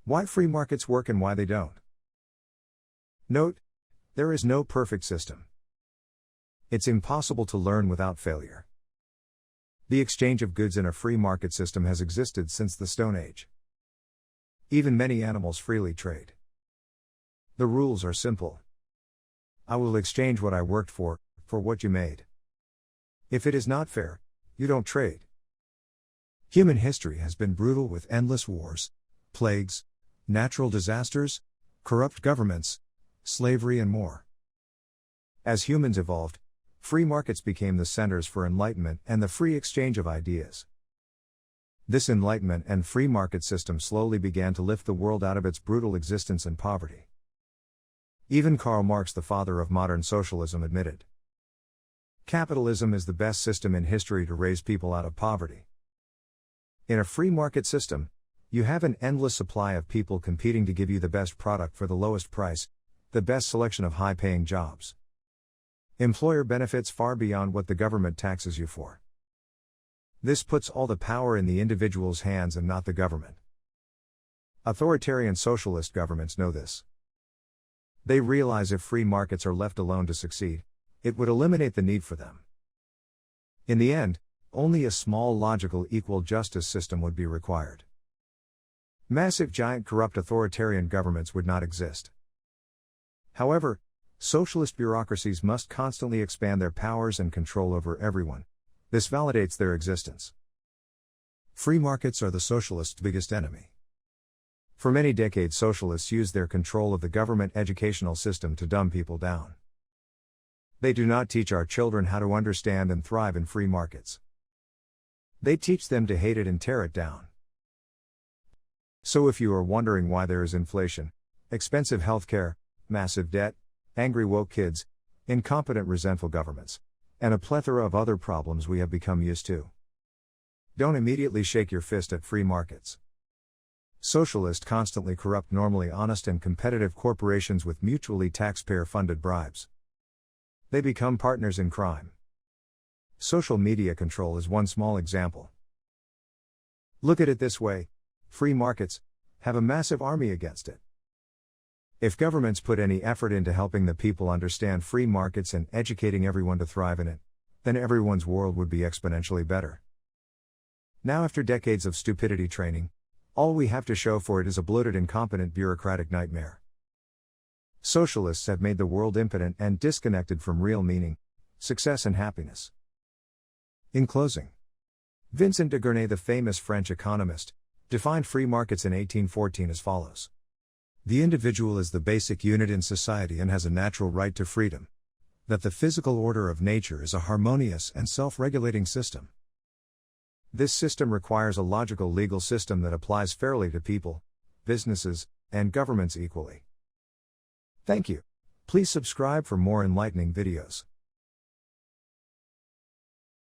Why free markets work and why they don't. Note: there is no perfect system. It's impossible to learn without failure. The exchange of goods in a free market system has existed since the Stone Age. Even many animals freely trade. The rules are simple. I will exchange what I worked for what you made. If it is not fair, you don't trade. Human history has been brutal with endless wars, plagues, natural disasters, corrupt governments, slavery and more. As humans evolved, free markets became the centers for enlightenment and the free exchange of ideas. This enlightenment and free market system slowly began to lift the world out of its brutal existence and poverty. Even Karl Marx, the father of modern socialism, admitted, "Capitalism is the best system in history to raise people out of poverty." In a free market system, you have an endless supply of people competing to give you the best product for the lowest price, the best selection of high-paying jobs. Employer benefits far beyond what the government taxes you for. This puts all the power in the individual's hands and not the government. Authoritarian socialist governments know this. They realize if free markets are left alone to succeed, it would eliminate the need for them. In the end, only a small logical equal justice system would be required. Massive giant corrupt authoritarian governments would not exist. However, socialist bureaucracies must constantly expand their powers and control over everyone. This validates their existence. Free markets are the socialists' biggest enemy. For many decades, socialists used their control of the government educational system to dumb people down. They do not teach our children how to understand and thrive in free markets. They teach them to hate it and tear it down. So if you are wondering why there is inflation, expensive healthcare, massive debt, angry woke kids, incompetent resentful governments, and a plethora of other problems we have become used to, don't immediately shake your fist at free markets. Socialists constantly corrupt normally honest and competitive corporations with mutually taxpayer-funded bribes. They become partners in crime. Social media control is one small example. Look at it this way: free markets have a massive army against it. If governments put any effort into helping the people understand free markets and educating everyone to thrive in it, then everyone's world would be exponentially better. Now, after decades of stupidity training, all we have to show for it is a bloated, incompetent bureaucratic nightmare. Socialists have made the world impotent and disconnected from real meaning, success and happiness. In closing, Vincent de Gournay, the famous French economist, defined free markets in 1814 as follows: "The individual is the basic unit in society and has a natural right to freedom. That the physical order of nature is a harmonious and self-regulating system. This system requires a logical legal system that applies fairly to people, businesses, and governments equally." Thank you. Please subscribe for more enlightening videos.